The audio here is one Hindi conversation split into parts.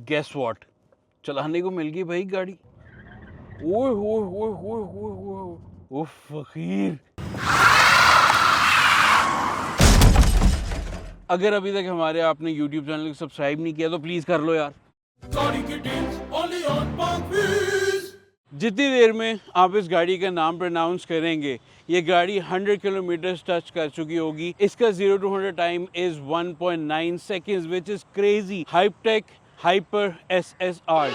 गेस व्हाट, चलाने को मिल गई भाई गाड़ी। ओए होए होए होए होए होए, उफ फकीर। अगर अभी तक हमारे आपने YouTube चैनल को सब्सक्राइब नहीं किया तो प्लीज कर लो यार। जितनी देर में आप इस गाड़ी का नाम प्रोनाउंस करेंगे, ये गाड़ी 100 किलोमीटर टच कर चुकी होगी। इसका 0 to 100 time is 1.9 seconds, which is crazy. Hyptec hyper SSR।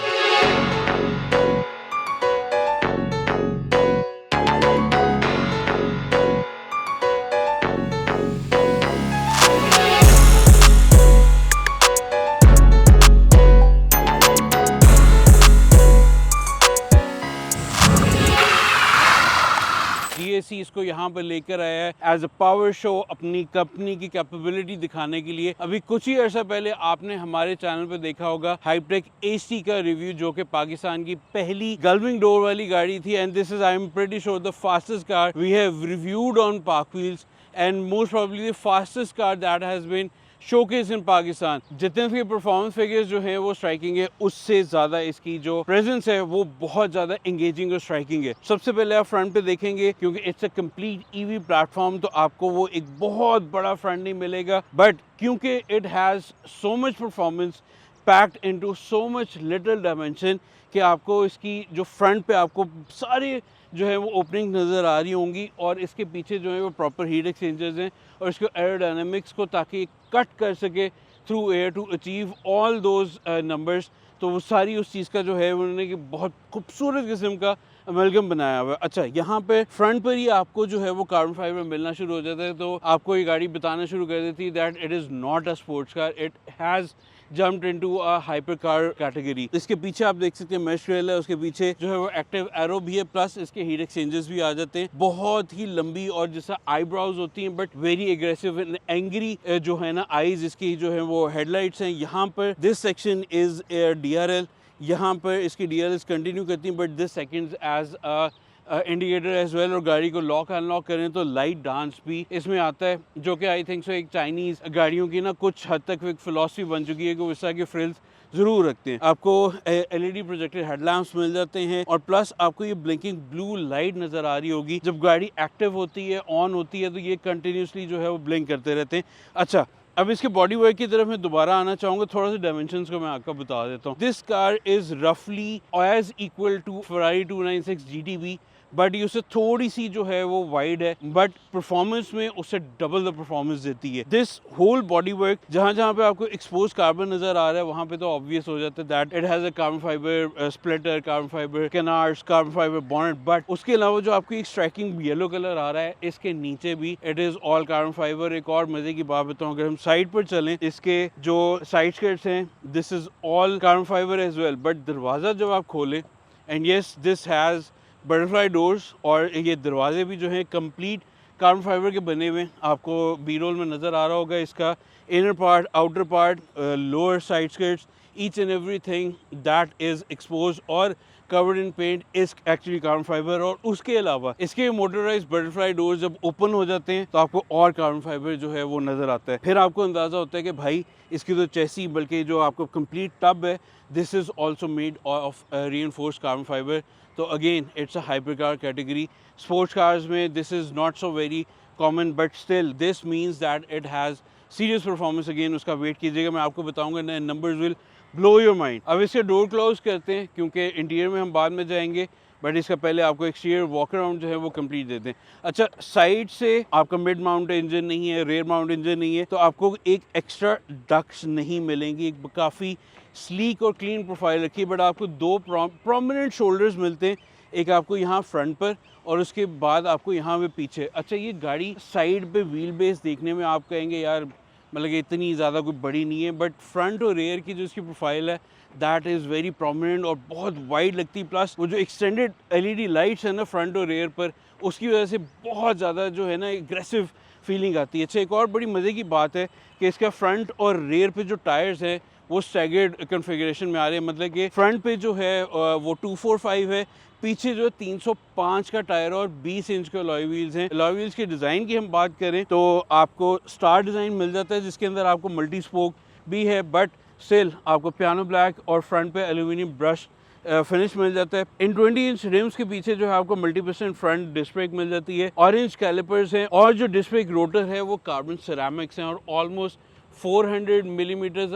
GAC इसको यहाँ पर लेकर आया है एज अ पावर शो, अपनी कंपनी की कैपेबिलिटी दिखाने के लिए। अभी कुछ ही अर्सा पहले आपने हमारे चैनल पे देखा होगा हाइपटेक AC का रिव्यू, जो कि पाकिस्तान की पहली गल्विंग डोर वाली गाड़ी थी। And this is, I am pretty sure, the fastest car we have reviewed on Pak wheels and most probably the fastest car that has been showcase in Pakistan. जितने भी परफॉर्मेंस फिगर्स जो हैं वो स्ट्राइकिंग है, उससे ज़्यादा इसकी जो प्रेजेंस है वो बहुत ज़्यादा एंगेजिंग और स्ट्राइकिंग है। सबसे पहले आप फ्रंट पे देखेंगे, क्योंकि it's a complete EV platform, तो आपको वो एक बहुत बड़ा फ्रंट नहीं मिलेगा, बट क्योंकि it has so much performance packed into so much little dimension कि आपको इसकी जो फ्रंट पे आपको सारे जो है वो ओपनिंग नज़र आ रही होंगी, और इसके पीछे जो है वो प्रॉपर हीट एक्सचेंजर्स हैं और इसको एरोडायनेमिक्स को ताकि कट कर सके through air to achieve all those numbers. तो वो सारी उस चीज़ का जो है उन्होंने कि बहुत खूबसूरत किस्म का अमेलगम बनाया हुआ है। अच्छा, यहाँ पे फ्रंट पर ही आपको जो है वो कार्बन फाइबर मिलना शुरू हो जाता है, तो आपको ये गाड़ी बताना शुरू कर देती है that it is not a sports car, it has jumped into a hyper car category. इसके पीछे आप देख सकते हैं मेश रेल है, उसके पीछे जो है वो एक्टिव एरो भी है, प्लस इसके हीट एक्सचेंजर्स भी आ जाते हैं। बहुत ही लंबी और जैसा आईब्राउज होती हैं, but very aggressive and angry जो है ना आईज इसकी जो है वो हेडलाइट्स हैं। यहाँ पर दिस सेक्शन इज DRL, यहाँ पर इसकी DRLs कंटिन्यू करती हैं, but this second as a indicator as well. और गाड़ी को लॉक अनलॉक करें तो लाइट डांस भी इसमें आता है, जो कि आई थिंक सो एक चाइनीज़ गाड़ियों की ना कुछ हद तक एक फिलॉसफी बन चुकी है कि वो इस तरह के फ्रिल्स ज़रूर रखते हैं। आपको LED प्रोजेक्टेड हेडलैम्प्स मिल जाते हैं, और प्लस आपको ये ब्लिंकिंग ब्लू लाइट नज़र आ रही होगी। जब गाड़ी एक्टिव होती है, ऑन होती है, तो ये कंटिन्यूसली जो है वो ब्लिंक करते रहते हैं। अच्छा, अब इसके बॉडी वर्क की तरफ मैं दोबारा आना चाहूँगा, थोड़ा सा डायमेंशंस को मैं आपको बता देता हूँ। दिस कार इज़ रफली as equal to Ferrari 296 GTB, but ये उससे थोड़ी सी जो है वो वाइड है, बट परफॉर्मेंस में उससे डबल द परफॉर्मेंस देती है। दिस होल बॉडी वर्क, जहाँ जहाँ पे आपको एक्सपोज कार्बन नजर आ रहा है, वहाँ पे तो ऑब्वियस हो जाता है that it has a carbon fibre splitter, carbon fibre canards, carbon fibre bonnet. But उसके अलावा जो आपको एक स्ट्राइकिंग येलो कलर आ रहा है, इसके नीचे भी it is all carbon fibre. एक और मजे की बात बताऊँ, अगर हम साइड पर चलें, इसके जो साइड स्कर्ट्स हैं, this is all carbon fibre as well. But दरवाज़ा जब आप खोलें, and yes this has butterfly doors, और ये दरवाजे भी जो हैं कंप्लीट कार्बन फाइबर के बने हुए। आपको बी रोल में नज़र आ रहा होगा इसका inner part, outer part, lower side skirts, each and everything that is expose और covered in paint is actually carbon fibre. और उसके अलावा इसके मोटराइज बटरफ्लाई डोर्स जब ओपन हो जाते हैं तो आपको और कार्बन फाइबर जो है वो नज़र आता है। फिर आपको अंदाज़ा होता है कि भाई इसकी तो चेसी, बल्कि जो आपको कंप्लीट टब है, this is also made of reinforced carbon fibre. तो again it's a hyper car category. Sports cars में this is not so very common, but still this means that it has serious performance. Again उसका वेट कीजिएगा, मैं आपको बताऊंगा, numbers will blow your mind. अब इसके डोर क्लोज करते हैं, क्योंकि इंटीरियर में हम बाद में जाएंगे, बट इसका पहले आपको एक्सटीरियर वॉक अराउंड जो है वो कंप्लीट देते हैं। अच्छा, साइड से आपका मिड माउंट इंजन नहीं है, रेयर माउंट इंजन नहीं है, तो आपको एक एक्स्ट्रा डक्ट्स नहीं मिलेंगी। एक काफ़ी स्लीक और क्लीन प्रोफाइल रखी है, बट आपको दो प्रोमिनेंट शोल्डर्स मिलते हैं, एक आपको यहाँ फ्रंट पर और उसके बाद आपको यहाँ पे पीछे। अच्छा, ये गाड़ी साइड पे व्हील बेस देखने में आप कहेंगे यार मतलब कि इतनी ज़्यादा कोई बड़ी नहीं है, बट फ्रंट और रेयर की जो इसकी प्रोफाइल है दैट इज़ वेरी प्रोमिनेंट और बहुत वाइड लगती है। प्लस वो जो एक्सटेंडेड LED लाइट्स है ना फ्रंट और रेयर पर, उसकी वजह से बहुत ज़्यादा जो है ना एग्रेसिव फीलिंग आती है। अच्छा, एक और बड़ी मज़े की बात है कि इसका फ्रंट और रेयर पे जो टायर्स हैं वो स्टैगर्ड कन्फिगरेशन में आ रहे हैं। मतलब कि फ्रंट पे जो है वो 245 है, पीछे जो 305 का टायर और 20 इंच के अलॉय व्हील्स हैं। अलॉय व्हील्स के डिज़ाइन की हम बात करें तो आपको स्टार डिज़ाइन मिल जाता है, जिसके अंदर आपको मल्टी स्पोक भी है, बट स्टिल आपको पियानो ब्लैक और फ्रंट पे एल्यूमिनियम ब्रश फिनिश मिल जाता है। इन 20 इंच रिम्स के पीछे जो है आपको मल्टी% फ्रंट डिस्क ब्रेक मिल जाती है, ऑरेंज कैलिपर्स हैं और जो डिस्क ब्रेक रोटर है वो कार्बन सिरेमिक्स हैं और almost 400 millimetres,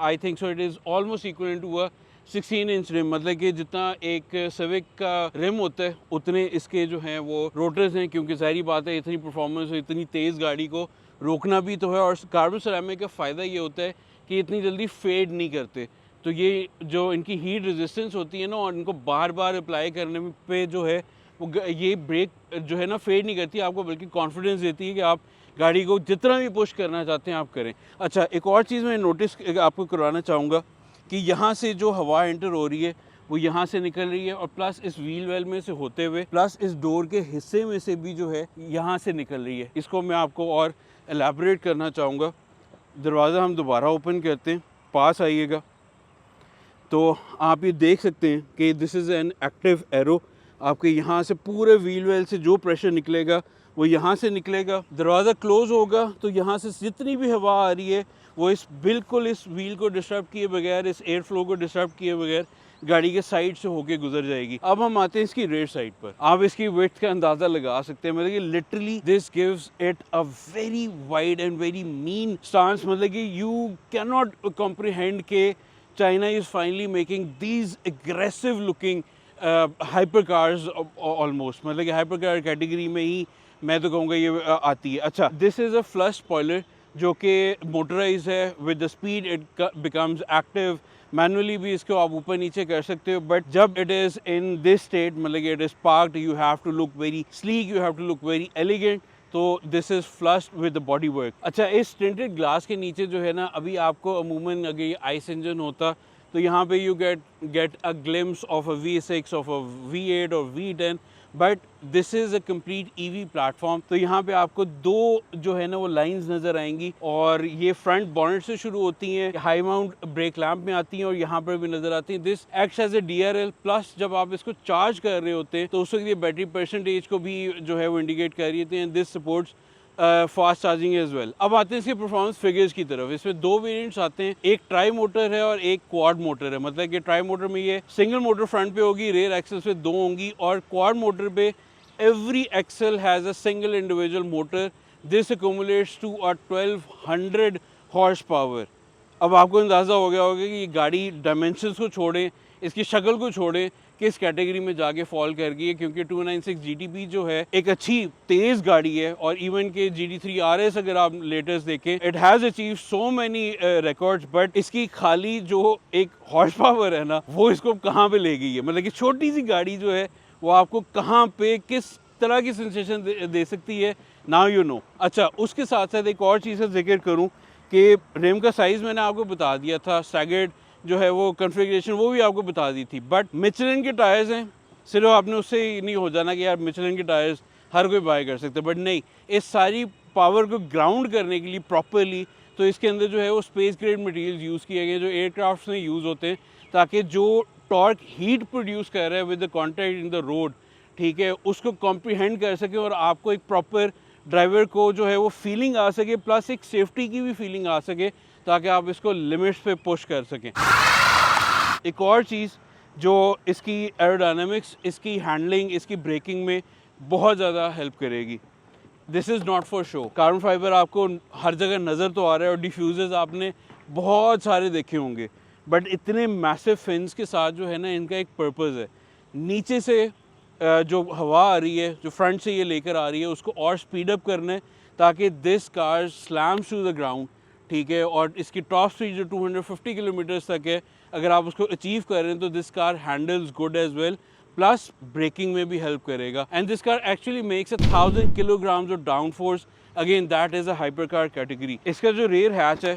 I think so it is almost equal to a 16 inch rim, मतलब कि जितना एक सिविक का रिम होता है उतने इसके जो हैं वो रोटर्स हैं, क्योंकि ज़ाहिर बात है इतनी परफॉर्मेंस और इतनी तेज़ गाड़ी को रोकना भी तो है। और कार्बन सिरेमिक का फ़ायदा ये होता है कि इतनी जल्दी फेड नहीं करते, तो ये जो इनकी हीट रेजिस्टेंस होती है ना और इनको बार बार अप्लाई करने पे जो है वो ये ब्रेक जो है ना फेड नहीं करती आपको, बल्कि कॉन्फिडेंस देती है कि आप गाड़ी को जितना भी पुश करना चाहते हैं आप करें। अच्छा, एक और चीज़ मैं नोटिस आपको करवाना चाहूँगा कि यहाँ से जो हवा एंटर हो रही है वो यहाँ से निकल रही है और प्लस इस व्हील वेल में से होते हुए प्लस इस डोर के हिस्से में से भी जो है यहाँ से निकल रही है। इसको मैं आपको और एलैबोरेट करना चाहूँगा। दरवाज़ा हम दोबारा ओपन करते हैं, पास आइएगा तो आप ये देख सकते हैं कि this is an active arrow. आपके यहाँ से पूरे व्हील वेल से जो प्रेशर निकलेगा वो यहाँ से निकलेगा। दरवाज़ा क्लोज़ होगा तो यहाँ से जितनी भी हवा आ रही है वो बिल्कुल इस व्हील को डिस्टर्ब किए बगैर, इस एयर फ्लो को डिस्टर्ब किए बगैर गाड़ी के साइड से होके गुजर जाएगी। अब हम आते हैं इसकी रेयर साइड पर। आप इसकी विड्थ का अंदाज़ा लगा सकते हैं, मतलब कि literally this gives it a very wide and very mean stance, मतलब कि यू कैन नॉट कॉम्प्रिहेंड के China is finally making these aggressive looking hyper cars almost, मतलब कि hyper car कैटेगरी में ही मैं तो कहूँगा ये आती है। अच्छा, this is a flush spoiler जो कि मोटराइज है, with the speed it becomes active. Manually भी इसको आप ऊपर नीचे कर सकते हो, बट जब it is in this state, मतलब कि it is parked, you have to look very sleek, you have to look very elegant, तो this is flushed with the body work. अच्छा, इस टिंटेड ग्लास के नीचे जो है ना, अभी आपको अमूमन अगर ये आइस इंजन होता तो यहाँ पे you get a glimpse of a V6 of a V8 और V10, but this is a complete EV platform. तो यहाँ पे आपको दो जो है ना वो लाइंस नज़र आएंगी और ये फ्रंट बॉनेट से शुरू होती हैं, हाई माउंट ब्रेक लैम्प में आती हैं और यहाँ पर भी नज़र आती हैं। This acts as a DRL plus. जब आप इसको चार्ज कर रहे होते हैं तो उस वक्त ये बैटरी परसेंटेज को भी जो है वो इंडिकेट कर रही होती हैं। This supports fast charging as well. अब आते हैं इसके परफॉर्मेंस फिगर्स की तरफ। इसमें दो वेरिएंट्स आते हैं, एक ट्राई मोटर है और एक क्वाड मोटर है। मतलब कि ट्राई मोटर में ये सिंगल मोटर फ्रंट पे होगी, रेयर एक्सेल पे दो होंगी, और क्वाड मोटर पे every axle has a single individual motor. This accumulates to a 1200 horse power. अब आपको अंदाज़ा हो गया होगा कि ये गाड़ी डायमेंशंस को छोड़ें, इसकी शक्ल को छोड़ें, किस कैटेगरी में जाके फॉल कर गई है, क्योंकि 296 GTP जो है एक अच्छी तेज़ गाड़ी है। और इवन के GT3 RS अगर आप लेटेस्ट देखें, it has achieve so many records, but इसकी खाली जो एक हॉर्स पावर है ना वो इसको कहाँ पे ले गई है। मतलब कि छोटी सी गाड़ी जो है वो आपको कहाँ पे किस तरह की सेंसेशन दे सकती है, नाउ यू नो। अच्छा, उसके साथ साथ एक और चीज़ का जिक्र करूँ कि रिम का साइज़ मैंने आपको बता दिया था, स्टैगर्ड जो है वो कॉन्फ़िगरेशन वो भी आपको बता दी थी, बट मिचेलिन के टायर्स हैं। सिर्फ आपने उससे ही नहीं हो जाना कि यार मिचेलिन के टायर्स हर कोई बाय कर सकते, बट नहीं, इस सारी पावर को ग्राउंड करने के लिए प्रॉपरली तो इसके अंदर जो है वो स्पेस ग्रेड मटेरियल यूज़ किए गए जो एयरक्राफ्ट में यूज़ होते हैं, ताकि जो टॉर्क हीट प्रोड्यूस कर रहा है with the contact in the road, ठीक है, उसको कॉम्प्रीहेंड कर सके और आपको एक प्रॉपर ड्राइवर को जो है वो फीलिंग आ सके, प्लस एक सेफ्टी की भी फीलिंग आ सके, ताकि आप इसको लिमिट्स पे पुश कर सकें। एक और चीज़ जो इसकी एरोडायनामिक्स, इसकी हैंडलिंग, इसकी ब्रेकिंग में बहुत ज़्यादा हेल्प करेगी। This is not for show. Carbon fibre आपको हर जगह नज़र तो आ रहा है और डिफ्यूज़र्स आपने बहुत सारे देखे होंगे, बट इतने मैसिव फिन्स के साथ जो है ना इनका एक पर्पज़ है। नीचे से जो हवा आ रही है, जो फ्रंट से ये लेकर आ रही है, उसको और स्पीड अप करना है ताकि this car slams to the ground, ठीक है। और इसकी टॉप स्पीड जो 250 किलोमीटर्स तक है, अगर आप उसको अचीव कर रहे हैं तो this car handles good as well, plus braking में भी हेल्प करेगा। And this car actually makes 1000 kilograms of down force, again that is a hyper car category. इसका जो रेयर हैच है,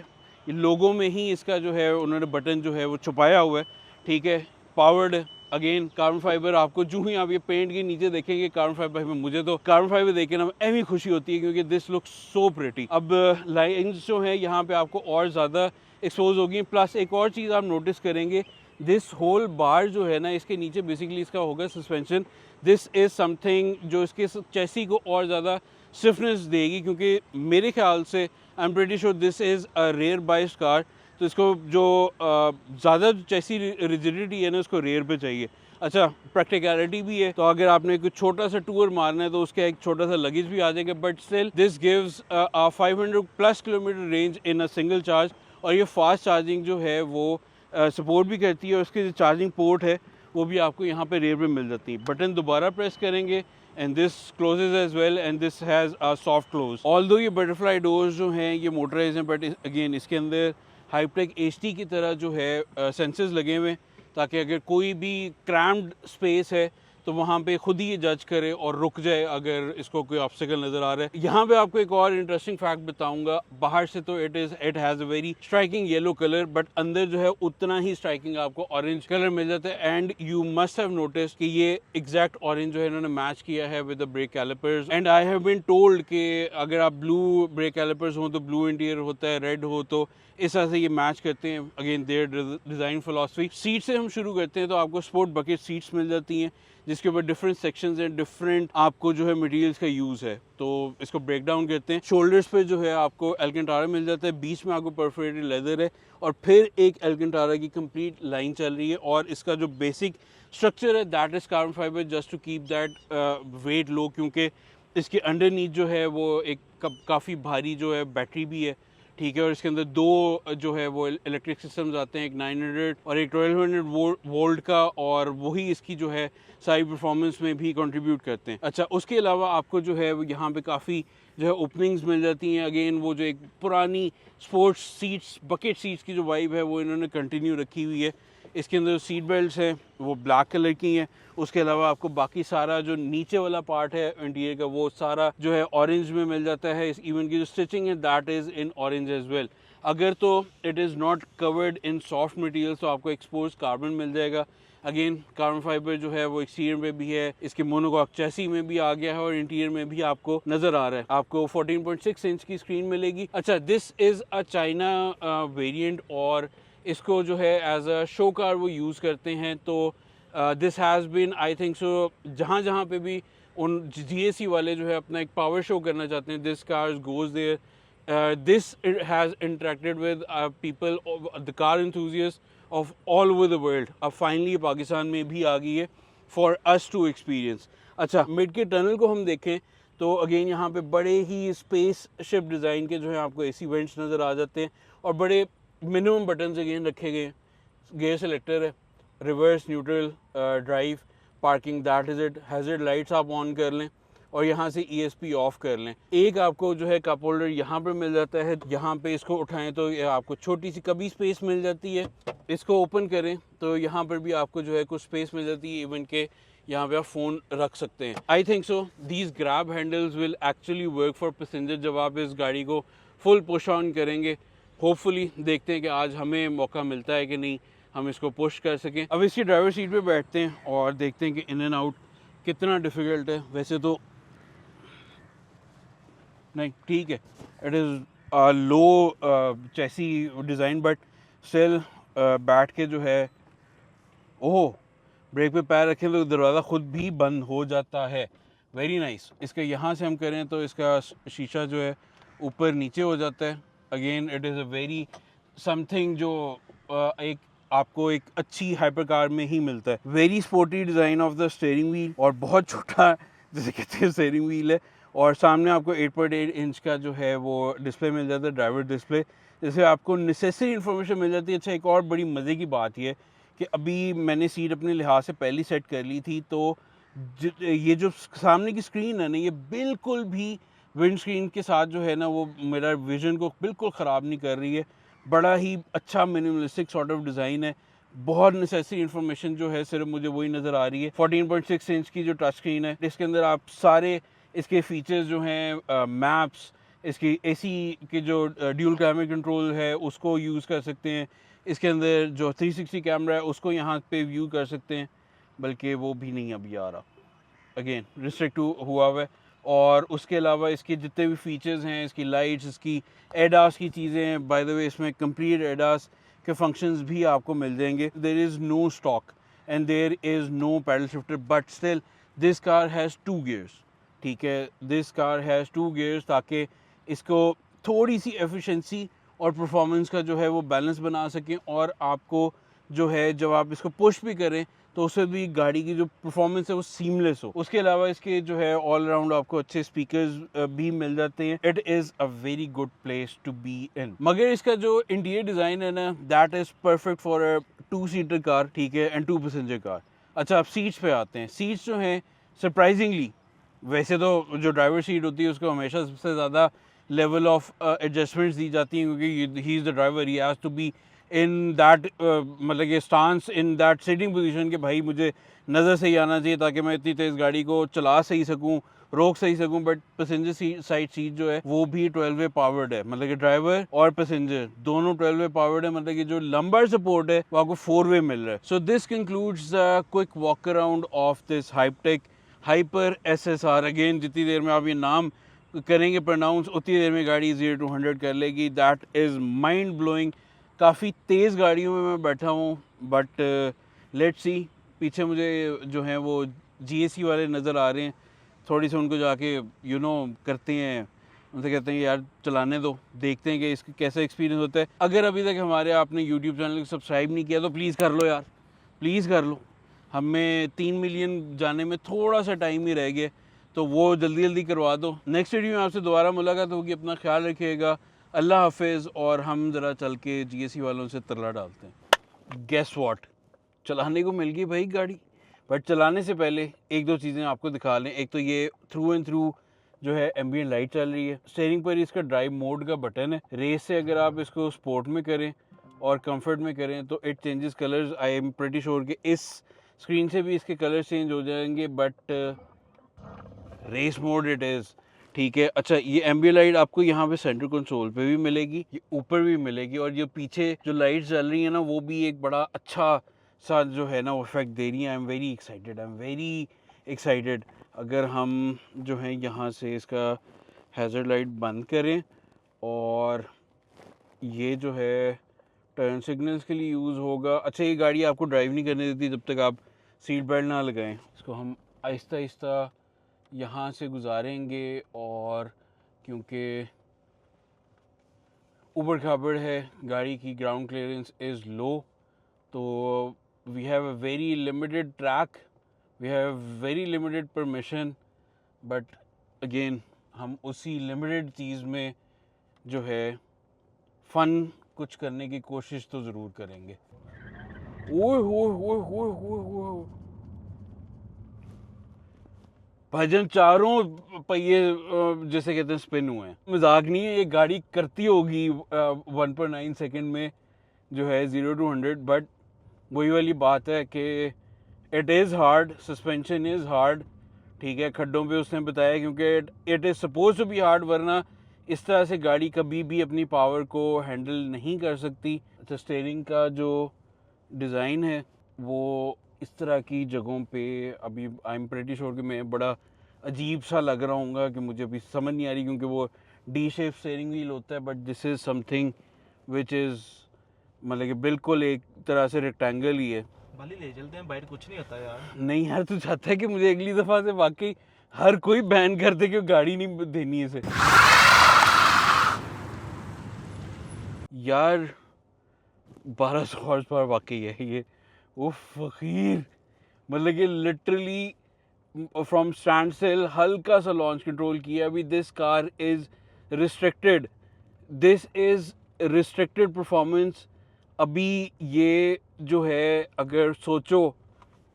ये लोगों में ही इसका जो है उन्होंने बटन जो है वो छुपाया हुआ है, ठीक है। Powered again carbon fibre. आपको जो ही आप ये पेंट के नीचे देखेंगे कार्बन फाइबर, मुझे तो कार्बन फाइबर देखे ना ऐसी खुशी होती है क्योंकि दिस लुक सो प्रिटी। अब लाइन्स जो है यहाँ पे आपको और ज़्यादा एक्सपोज होगी। प्लस एक और चीज़ आप नोटिस करेंगे, दिस होल बार जो है ना इसके नीचे बेसिकली इसका होगा सस्पेंशन। दिस इज़ समथिंग जो इसके चेसी को और ज़्यादा स्टिफनेस देगी, क्योंकि मेरे ख्याल से I am pretty sure this is a rear biased car तो इसको जो ज़्यादा चैसी रिजिडिटी है ना उसको रेयर पे चाहिए। अच्छा, प्रैक्टिकलिटी भी है, तो अगर आपने कुछ छोटा सा टूर मारना है तो उसका एक छोटा सा लगेज भी आ जाएगा, but still this gives 500 plus kilometre range in a single charge. और ये फास्ट चार्जिंग जो है वो सपोर्ट भी करती है, और उसके जो चार्जिंग पोर्ट है वो भी आपको यहाँ पे रेयर पे मिल जाती है। बटन दोबारा प्रेस करेंगे and this closes as well, and this has a soft close. Although ये बटरफ्लाई डोर्स जो हैं ये मोटराइज हैं, बट अगेन इसके अंदर हाइप्टेक एचटी की तरह जो है सेंसर्स लगे हुए हैं, ताकि अगर कोई भी क्रैम्ड स्पेस है तो वहाँ पे खुद ही ये जज करे और रुक जाए अगर इसको कोई ऑब्स्टिकल नज़र आ रहा है। यहाँ पे आपको एक और इंटरेस्टिंग फैक्ट बताऊंगा, बाहर से तो it has a very striking yellow colour, but अंदर जो है उतना ही स्ट्राइकिंग आपको ऑरेंज कलर मिल जाता है। And you must have notice कि ये एग्जैक्ट ऑरेंज जो है इन्होंने मैच किया है with the brake callipers. And I have been told कि अगर आप ब्लू ब्रेक कैलिपर्स हो तो ब्लू इंटीरियर होता है, रेड हो तो इस तरह से ये मैच करते हैं। Again their design philosophy. Seat से हम शुरू करते हैं तो आपको स्पोर्ट बकेट सीट्स मिल जाती हैं, जिसके ऊपर डिफरेंट सेक्शंस हैं, डिफरेंट आपको जो है मटेरियल्स का यूज़ है। तो इसको ब्रेक डाउन करते हैं। शोल्डर्स पे जो है आपको एल्केंटारा मिल जाता है, बीच में आपको परफोरेटेड लेदर है, और फिर एक एल्केंटारा की कंप्लीट लाइन चल रही है। और इसका जो बेसिक स्ट्रक्चर है that is carbon fibre, just to keep that weight low, क्योंकि इसके अंडरनीथ जो है वो एक काफ़ी भारी जो है बैटरी भी है, ठीक है। और इसके अंदर दो जो है वो इलेक्ट्रिक सिस्टम्स आते हैं, एक 900 और एक 1200 वोल्ट का, और वही इसकी जो है सारी परफॉर्मेंस में भी कंट्रीब्यूट करते हैं। अच्छा, उसके अलावा आपको जो है वो यहाँ पे काफ़ी जो है ओपनिंग्स मिल जाती हैं। अगेन वो जो एक पुरानी स्पोर्ट्स सीट्स, बकेट सीट्स की जो वाइब है वो इन्होंने कंटिन्यू रखी हुई है। इसके अंदर सीट बेल्ट्स हैं वो ब्लैक कलर की हैं। उसके अलावा आपको बाकी सारा जो नीचे वाला पार्ट है इंटीरियर का वो सारा जो है ऑरेंज में मिल जाता है। इवन की जो स्टिचिंग है that is in orange as well. अगर तो it is not covered in soft material तो आपको एक्सपोज कार्बन मिल जाएगा। अगेन कार्बन फाइबर जो है वो एक्सटीरियर में भी है, इसके मोनोकॉक चैसी में भी आ गया है, और इंटीरियर में भी आपको नज़र आ रहा है। आपको 14.6 इंच की स्क्रीन मिलेगी। अच्छा, this is a China variant, और इसको जो है एज अ शो कार वो यूज़ करते हैं। तो this has been I think so जहाँ जहाँ पे भी उन GAC वाले जो है अपना एक पावर शो करना चाहते हैं, this cars goes there. This has interacted with people, the car enthusiast of all over the world. अब फाइनली पाकिस्तान में भी आ गई है फॉर अस टू एक्सपीरियंस। अच्छा, मिड के टनल को हम देखें तो अगेन यहाँ पे बड़े ही स्पेस शिप डिज़ाइन के जो है आपको AC वेंट्स नज़र आ जाते हैं, और बड़े मिनिमम बटन्स अगेन रखे गए हैं। गियर सेलेक्टर है, reverse, neutral, drive, parking, that is it. Hazard lights आप ऑन कर लें और यहाँ से ESP ऑफ कर लें। एक आपको जो है कप होल्डर यहाँ पर मिल जाता है, यहाँ पे इसको उठाएं तो ये आपको छोटी सी कभी स्पेस मिल जाती है। इसको ओपन करें तो यहाँ पर भी आपको जो है कुछ स्पेस मिल जाती है, इवन के यहाँ पे आप फ़ोन रख सकते हैं। आई think so these grab handles will actually work for passenger जब आप इस गाड़ी को फुल पुश ऑन करेंगे। होपफुली देखते हैं कि आज हमें मौका मिलता है कि नहीं हम इसको पुश कर सकें। अब इसकी ड्राइवर सीट पे बैठते हैं और देखते हैं कि इन एंड आउट कितना डिफ़िकल्ट है। वैसे तो नहीं, ठीक है, it is low chassis design, but still बैठ के जो है, ओह, ब्रेक पे पैर रखें तो दरवाज़ा खुद भी बंद हो जाता है। Very nice. इसके यहाँ से हम करें तो इसका शीशा जो है ऊपर नीचे हो जाता है। Again it is a very something जो एक आपको एक अच्छी हाइपर कार में ही मिलता है। Very sporty design of the steering wheel, और बहुत छोटा जैसे कहते हैं स्टीयरिंग व्हील है, और सामने आपको 8.8 इंच का जो है वो डिस्प्ले मिल जाता है, ड्राइवर डिस्प्ले, जिससे आपको नेसेसरी इन्फॉर्मेशन मिल जाती है। अच्छा, एक और बड़ी मज़े की बात ये कि अभी मैंने सीट अपने लिहाज से पहली सेट कर ली थी, तो ये जो सामने की स्क्रीन है ना, ये बिल्कुल भी विंड स्क्रीन के साथ जो है ना वो मेरा विजन को बिल्कुल ख़राब नहीं कर रही है। बड़ा ही अच्छा मिनिमलिस्टिक सॉर्ट ऑफ डिज़ाइन है। बहुत नेसेसरी इन्फॉर्मेशन जो है सिर्फ मुझे वही नज़र आ रही है। 14.6 इंच की जो टच स्क्रीन है, इसके अंदर आप सारे इसके फीचर्स जो हैं, मैप्स, इसकी AC के जो ड्यूल क्लाइमेट कंट्रोल है उसको यूज़ कर सकते हैं। इसके अंदर जो 360 कैमरा है उसको यहाँ पे व्यू कर सकते हैं, बल्कि वो भी नहीं अभी आ रहा, अगेन रिस्ट्रिक्ट हुआ हुआ है। और उसके अलावा इसके जितने भी फीचर्स हैं, इसकी लाइट्स, इसकी एडास की चीज़ें हैं, बाय द वे इसमें कंप्लीट एडास के फंक्शंस भी आपको मिल जाएंगे। There is no stock and there is no paddle shifter, but still this car has 2 gears, ठीक है। दिस कार हैज़ 2 गियर्स, ताकि इसको थोड़ी सी एफिशिएंसी और परफॉर्मेंस का जो है वो बैलेंस बना सकें, और आपको जो है जब आप इसको पुश भी करें तो उससे भी गाड़ी की जो परफॉर्मेंस है वो सीमलेस हो। उसके अलावा इसके जो है ऑल राउंड आपको अच्छे स्पीकर्स भी मिल जाते हैं। It is a very good place to be in. मगर इसका जो इंटीरियर डिज़ाइन है ना, that is perfect for a 2-सीटर कार, ठीक है, एंड 2 पैसेंजर कार। अच्छा, अब सीट्स पे आते हैं। सीट्स जो हैं सरप्राइजिंगली, वैसे तो जो ड्राइवर सीट होती है उसको हमेशा सबसे ज़्यादा लेवल ऑफ एडजस्टमेंट्स दी जाती हैं, क्योंकि he is the driver, he has to be in that मतलब ये stance, in that sitting position कि भाई मुझे नज़र सही आना चाहिए ताकि मैं इतनी तेज़ गाड़ी को चला सही सकूं, रोक सही सकूं। बट पैसेंजर साइड सीट जो है वो भी 12 वे पावर्ड है, मतलब कि ड्राइवर और पैसेंजर दोनों 12 वे पावर्ड है, मतलब कि जो लंबर सपोर्ट है वो आपको 4 वे मिल रहा है। So this concludes the quick walk around of this Hyptec hyper SSR। Again, जितनी देर में आप ये नाम करेंगे प्रोनाउंस, उतनी देर में गाड़ी 0 to 100 कर लेगी। That is mind blowing. काफ़ी तेज़ गाड़ियों में मैं बैठा हूँ, बट लेट्स सी। पीछे मुझे जो हैं वो GAC वाले नज़र आ रहे हैं, थोड़ी सी उनको जाके करते हैं, उनसे कहते हैं यार चलाने दो, देखते हैं कि इसका कैसा एक्सपीरियंस होता है। अगर अभी तक हमारे आपने यूट्यूब चैनल को सब्सक्राइब नहीं किया तो प्लीज़ कर लो यार, प्लीज़ कर लो। हमें 3 मिलियन जाने में थोड़ा सा टाइम ही रह गया, तो वो जल्दी जल्दी करवा दो। नेक्स्ट वीडियो में आपसे दोबारा मुलाकात होगी। अपना ख्याल रखिएगा। अल्लाह हाफिज़। और हम ज़रा चल के GAC वालों से तरला डालते हैं। गेस व्हाट, चलाने को मिल गई भाई गाड़ी, बट चलाने से पहले एक दो चीज़ें आपको दिखा लें। एक तो ये थ्रू एंड थ्रू जो है एम्बियंट लाइट चल रही है। स्टीयरिंग पर इसका ड्राइव मोड का बटन है। रेस से अगर आप इसको स्पोर्ट में करें और कंफर्ट में करें तो it changes colours. I am pretty sure कि इस स्क्रीन से भी इसके कलर चेंज हो जाएंगे, but race mode it is, ठीक है। अच्छा, ये एम्बियंट लाइट आपको यहाँ पे सेंटर कंसोल पे भी मिलेगी, ये ऊपर भी मिलेगी, और ये पीछे जो लाइट्स चल रही है ना वो भी एक बड़ा अच्छा सा जो है ना वो इफेक्ट दे रही है। I am very excited, I am very excited. अगर हम जो है यहाँ से इसका हैज़र्ड लाइट बंद करें और ये जो है टर्न सिग्नल्स के लिए यूज़ होगा। अच्छा, ये गाड़ी आपको ड्राइव नहीं करने देती जब तक आप सीट बेल्ट ना लगाएं। इसको हम आहिस्ता आहिस्ता यहाँ से गुजारेंगे, और क्योंकि ऊबड़ खाबड़ है, गाड़ी की ग्राउंड क्लियरेंस इज़ लो, तो we have a very limited track, we have very limited permission, but again हम उसी लिमिटेड चीज़ में जो है फ़न कुछ करने की कोशिश तो ज़रूर करेंगे। ओए होए होए होए होए होए, भाईजान चारों पहिए जैसे कहते हैं स्पिन हुए हैं। मजाक नहीं है, ये गाड़ी करती होगी 1.9 सेकेंड में जो है 0 to 100, बट वही वाली बात है कि it is hard, suspension is hard, ठीक है। खड्डों पे उसने बताया क्योंकि it is suppose to be hard, वरना इस तरह से गाड़ी कभी भी अपनी पावर को हैंडल नहीं कर सकती। तो स्टीयरिंग का जो डिज़ाइन है वो इस तरह की जगहों पे अभी आई एम प्रीटी श्योर कि मैं बड़ा अजीब सा लग रहा हूँ कि मुझे अभी समझ नहीं आ रही, क्योंकि वो डी शेप स्टीयरिंग व्हील होता है, but this is something which is मतलब कि बिल्कुल एक तरह से रेक्टेंगल ही है। भले ले चलते हैं, बाहर कुछ नहीं होता यार। नहीं यार, तू चाहता है कि मुझे अगली दफ़ा से वाकई हर कोई बैन कर दे कि गाड़ी नहीं देनी है इसे। यार 1200 हॉर्स पावर वाकई है ये। उफ फकीर, मतलब कि लिटरली फ्रॉम स्टैंड स्टिल हल्का सा लॉन्च कंट्रोल किया। अभी this car is restricted, this is restricted performance. अभी ये जो है अगर सोचो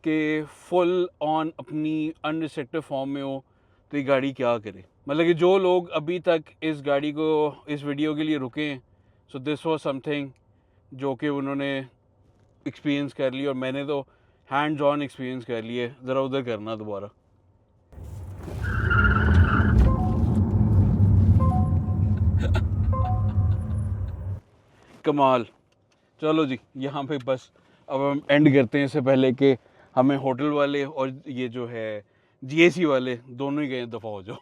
कि फुल ऑन अपनी अनरिस्ट्रिक्टेड फॉर्म में हो तो ये गाड़ी क्या करे। मतलब कि जो लोग अभी तक इस गाड़ी को इस वीडियो के लिए रुके हैं, सो दिस वाज समथिंग जो कि उन्होंने एक्सपीरियंस कर लिया, और मैंने तो हैंड्स ऑन एक्सपीरियंस कर लिए। ज़रा उधर करना दोबारा। कमाल। चलो जी, यहाँ पे बस अब हम एंड करते हैं, इससे पहले कि हमें होटल वाले और ये जो है GAC वाले दोनों ही गए दफ़ा हो जाओ।